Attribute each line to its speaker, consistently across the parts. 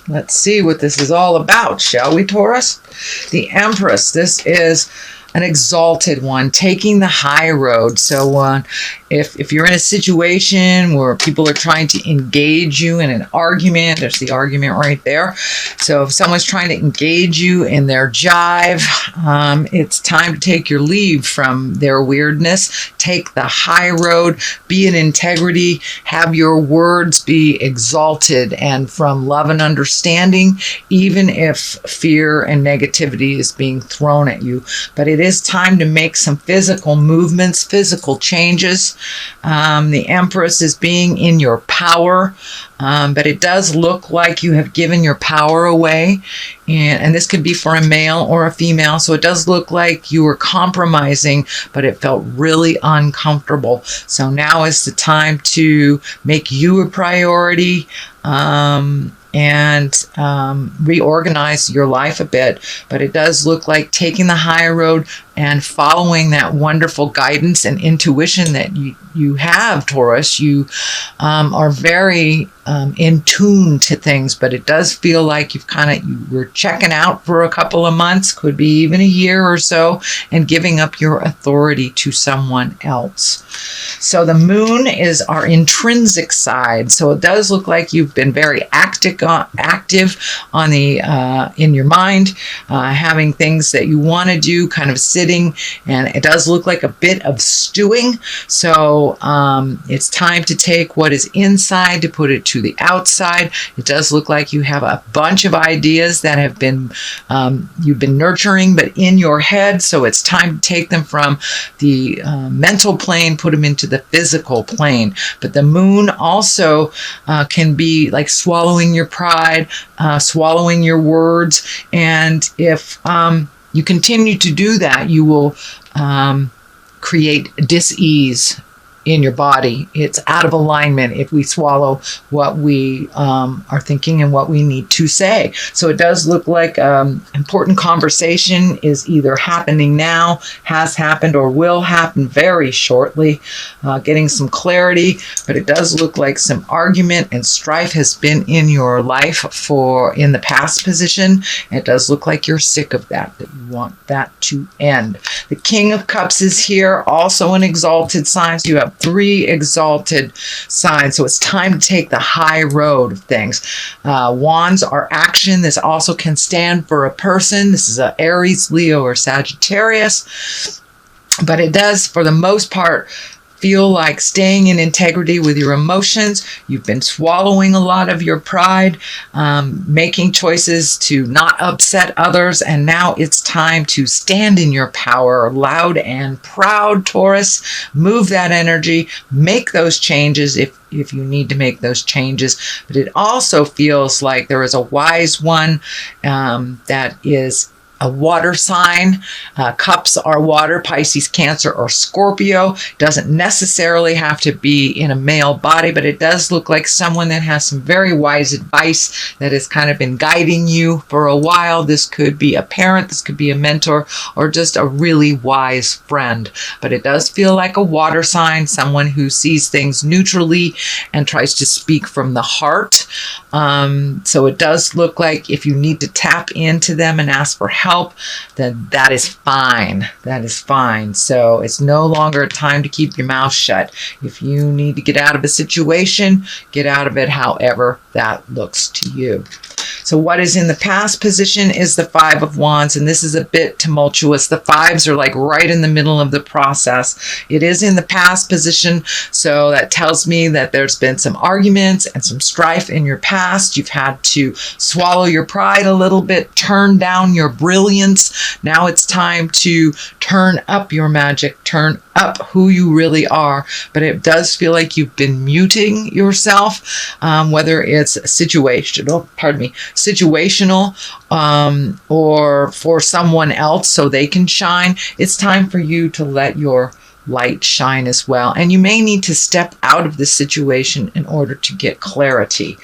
Speaker 1: Let's see what this is all about, shall we, Taurus? The Empress. This is an exalted one, taking the high road. So if you're in a situation where people are trying to engage you in an argument, there's the argument right there. So if someone's trying to engage you in their jive, it's time to take your leave from their weirdness. Take the high road, be in integrity, have your words be exalted and from love and understanding, even if fear and negativity is being thrown at you. But it is time to make some physical movements, physical changes. The Empress is being in your power, but it does look like you have given your power away. And this could be for a male or a female. So it does look like you were compromising, but it felt really uncomfortable. So now is the time to make you a priority. And reorganize your life a bit. But it does look like taking the high road and following that wonderful guidance and intuition that you have, Taurus. You are very in tune to things, but it does feel like you were checking out for a couple of months, could be even a year or so, and giving up your authority to someone else. So the moon is our intrinsic side. So it does look like you've been very active on the in your mind, having things that you want to do, kind of sitting, and it does look like a bit of stewing. So it's time to take what is inside to put it to the outside. It does look like you have a bunch of ideas that have been you've been nurturing, but in your head. So it's time to take them from the mental plane, put them into the physical plane. But the moon also can be like swallowing your pride, swallowing your words. And if you continue to do that, you will create dis-ease in your body. It's out of alignment if we swallow what we are thinking and what we need to say. So it does look like important conversation is either happening now, has happened, or will happen very shortly. Getting some clarity, but it does look like some argument and strife has been in your life in the past position. It does look like you're sick of that you want that to end. The King of Cups is here, also an exalted sign. So you have 3 exalted signs. So it's time to take the high road of things. Wands are action. This also can stand for a person. This is a Aries, Leo, or Sagittarius. But it does, for the most part, feel like staying in integrity with your emotions. You've been swallowing a lot of your pride, making choices to not upset others, and now it's time to stand in your power, loud and proud, Taurus. Move that energy, make those changes if you need to make those changes. But it also feels like there is a wise one that is a water sign. Cups are water, Pisces, Cancer, or Scorpio. Doesn't necessarily have to be in a male body, but it does look like someone that has some very wise advice that has kind of been guiding you for a while. This could be a parent, this could be a mentor, or just a really wise friend. But it does feel like a water sign, someone who sees things neutrally and tries to speak from the heart. So it does look like if you need to tap into them and ask for help, then that is fine. That is fine. So it's no longer a time to keep your mouth shut. If you need to get out of a situation, get out of it however that looks to you. So what is in the past position is the 5 of Wands, and this is a bit tumultuous. The 5s are like right in the middle of the process. It is in the past position, so that tells me that there's been some arguments and some strife in your past. You've had to swallow your pride a little bit, turn down your brilliance. Now it's time to turn up your magic, turn up who you really are. But it does feel like you've been muting yourself, whether it's situational, or for someone else so they can shine. It's time for you to let your light shine as well. And you may need to step out of this situation in order to get clarity.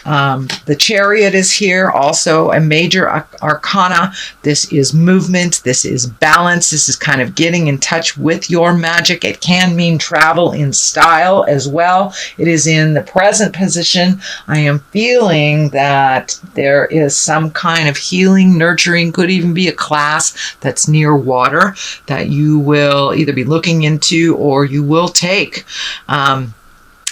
Speaker 1: The Chariot is here, also a major arcana. This is movement. This is balance. This is kind of getting in touch with your magic. It can mean travel in style as well. It is in the present position. I am feeling that there is some kind of healing, nurturing, could even be a class that's near water that you will either be looking into or you will take.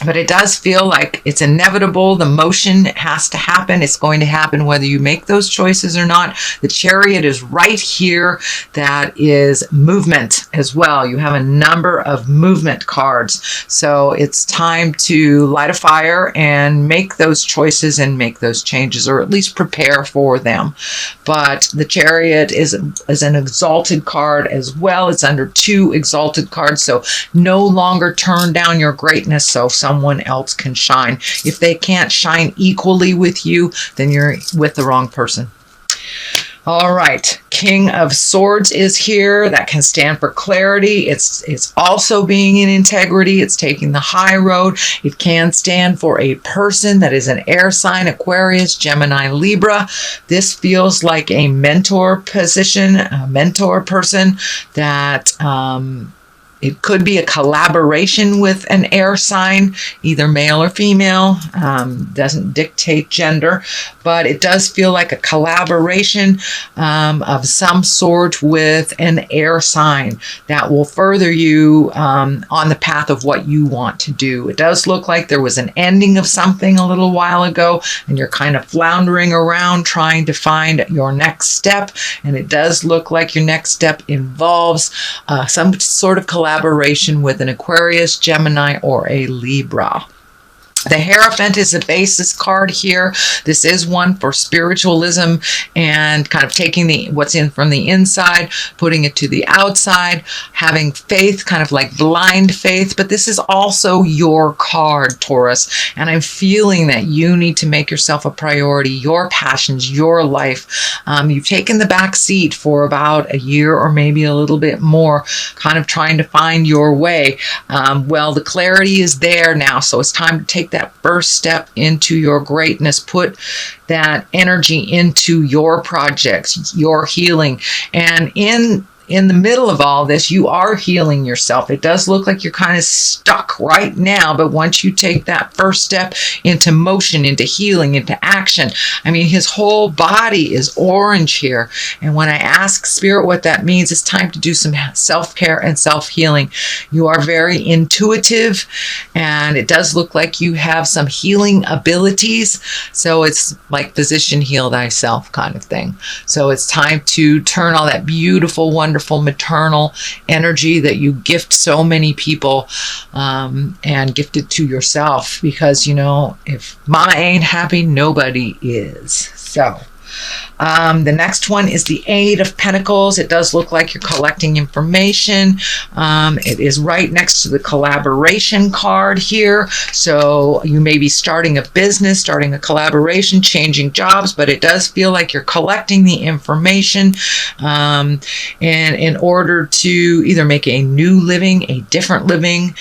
Speaker 1: But it does feel like it's inevitable. The motion has to happen. It's going to happen whether you make those choices or not. The Chariot is right here. That is movement as well. You have a number of movement cards. So it's time to light a fire and make those choices and make those changes, or at least prepare for them. But the Chariot is an exalted card as well. It's under 2 exalted cards. So no longer turn down your greatness so someone else can shine. If they can't shine equally with you, then you're with the wrong person. All right, King of Swords is here. That can stand for clarity. It's also being in integrity. It's taking the high road. It can stand for a person that is an air sign, Aquarius, Gemini, Libra. This feels like a mentor position, a mentor person that it could be a collaboration with an air sign, either male or female. Doesn't dictate gender, but it does feel like a collaboration of some sort with an air sign that will further you on the path of what you want to do. It does look like there was an ending of something a little while ago, and you're kind of floundering around trying to find your next step. And it does look like your next step involves some sort of collaboration with an Aquarius, Gemini, or a Libra. The Hierophant is a basis card here. This is one for spiritualism and kind of taking what's in from the inside, putting it to the outside, having faith, kind of like blind faith. But this is also your card, Taurus. And I'm feeling that you need to make yourself a priority, your passions, your life. You've taken the back seat for about a year or maybe a little bit more, kind of trying to find your way. Well, the clarity is there now, so it's time to take that first step into your greatness. Put that energy into your projects, your healing. And in the middle of all this, you are healing yourself. It does look like you're kind of stuck right now, but once you take that first step into motion, into healing, into action, I mean, his whole body is orange here. And when I ask Spirit what that means, it's time to do some self-care and self-healing. You are very intuitive, and it does look like you have some healing abilities. So it's like physician heal thyself kind of thing. So it's time to turn all that beautiful, wonderful maternal energy that you gift so many people and gift it to yourself, because you know, if mama ain't happy, nobody is. So the next one is the 8 of Pentacles. It does look like you're collecting information. It is right next to the collaboration card here. So you may be starting a business, starting a collaboration, changing jobs, but it does feel like you're collecting the information and in order to either make a new living, a different living,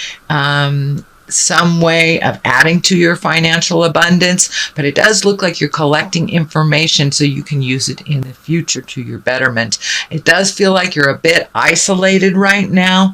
Speaker 1: some way of adding to your financial abundance. But it does look like you're collecting information so you can use it in the future to your betterment. It does feel like you're a bit isolated right now,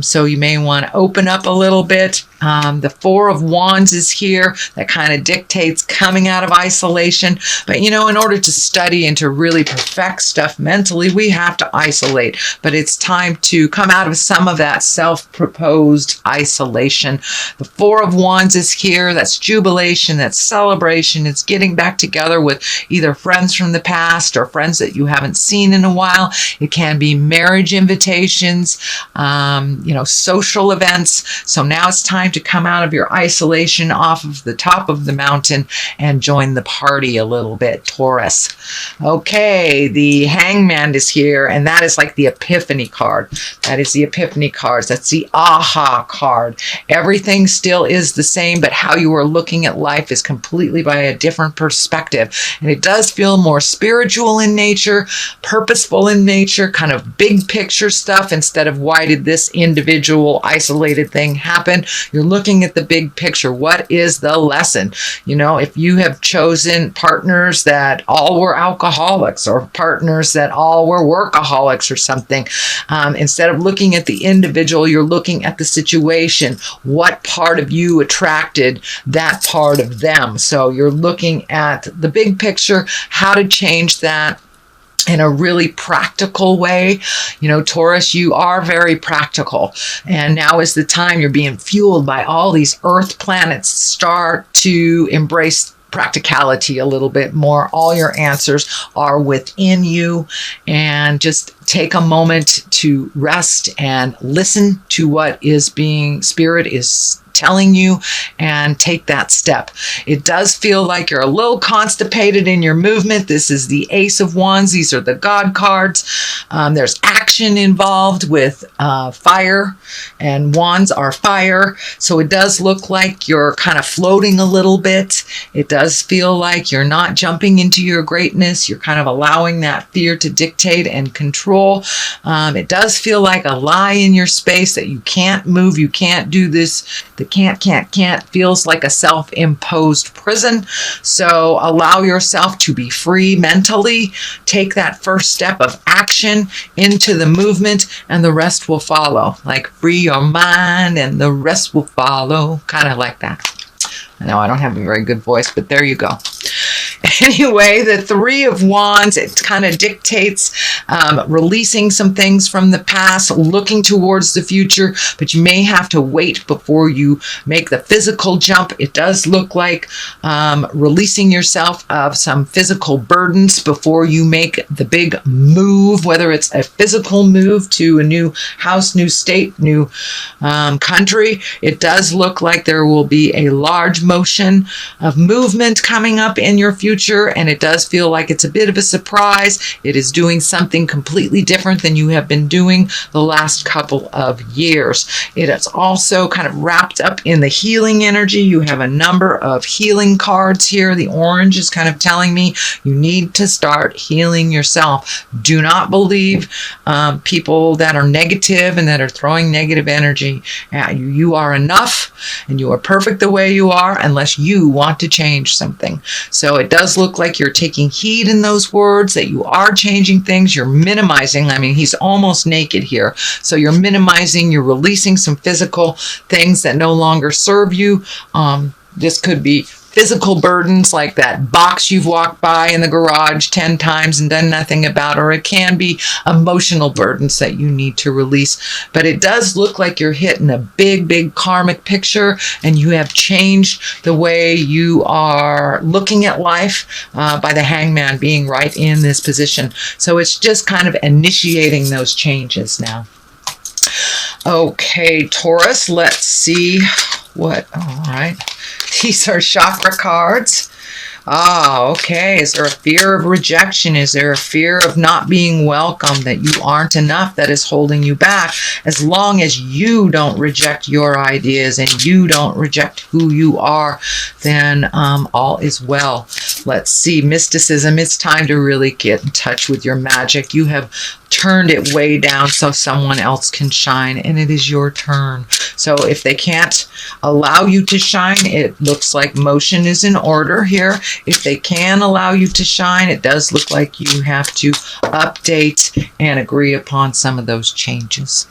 Speaker 1: so you may want to open up a little bit. The 4 of Wands is here. That kind of dictates coming out of isolation. But you know, in order to study and to really perfect stuff mentally, we have to isolate. But it's time to come out of some of that self-proposed isolation. The 4 of Wands is here. That's jubilation, that's celebration. It's getting back together with either friends from the past or friends that you haven't seen in a while. It can be marriage invitations, you know, social events. So now it's time to come out of your isolation off of the top of the mountain and join the party a little bit, Taurus. Okay, the Hangman is here, and that is like the Epiphany card. That is the Epiphany cards. That's the aha card. everything still is the same, but how you are looking at life is completely by a different perspective. And it does feel more spiritual in nature, purposeful in nature, kind of big picture stuff instead of why did this individual isolated thing happen? You're looking at the big picture. What is the lesson? You know, if you have chosen partners that all were alcoholics or partners that all were workaholics or something, instead of looking at the individual, you're looking at the situation. What part of you attracted that part of them? So you're looking at the big picture, how to change that in a really practical way. You know, Taurus, you are very practical. And now is the time you're being fueled by all these earth planets. Start to embrace practicality a little bit more. All your answers are within you, and just take a moment to rest and listen to what is being Spirit is telling you, and take that step. It does feel like you're a little constipated in your movement. This is the Ace of Wands. These are the God cards. There's action involved with fire, and wands are fire. So it does look like you're kind of floating a little bit. It does feel like you're not jumping into your greatness. You're kind of allowing that fear to dictate and control. It does feel like a lie in your space that you can't move, you can't do this. The can't feels like a self-imposed prison. So allow yourself to be free mentally. Take that first step of action into the movement, and the rest will follow. Like, free your mind and the rest will follow. Kind of like that. I know I don't have a very good voice, but there you go. Anyway, the Three of Wands, it kind of dictates releasing some things from the past, looking towards the future, but you may have to wait before you make the physical jump. It does look like releasing yourself of some physical burdens before you make the big move, whether it's a physical move to a new house, new state, new country. It does look like there will be a large motion of movement coming up in your future, and it does feel like it's a bit of a surprise. It is doing something completely different than you have been doing the last couple of years. It is also kind of wrapped up in the healing energy. You have a number of healing cards here. The orange is kind of telling me you need to start healing yourself. Do not believe people that are negative and that are throwing negative energy at you. You are enough, and you are perfect the way you are, unless you want to change something. So it does look like you're taking heed in those words, that you are changing things. You're minimizing. I mean, he's almost naked here. So you're minimizing, you're releasing some physical things that no longer serve you. This could be physical burdens, like that box you've walked by in the garage 10 times and done nothing about, or it can be emotional burdens that you need to release. But it does look like you're hitting a big karmic picture, and you have changed the way you are looking at life by the Hangman being right in this position. So it's just kind of initiating those changes now. Okay, Taurus, let's see what, all right. These are chakra cards. Ah, okay. Is there a fear of rejection? Is there a fear of not being welcome, that you aren't enough, that is holding you back? As long as you don't reject your ideas and you don't reject who you are, then all is well. Let's see. Mysticism. It's time to really get in touch with your magic. You have turned it way down so someone else can shine, and it is your turn. So if they can't allow you to shine, it looks like motion is in order here. If they can allow you to shine, it does look like you have to update and agree upon some of those changes.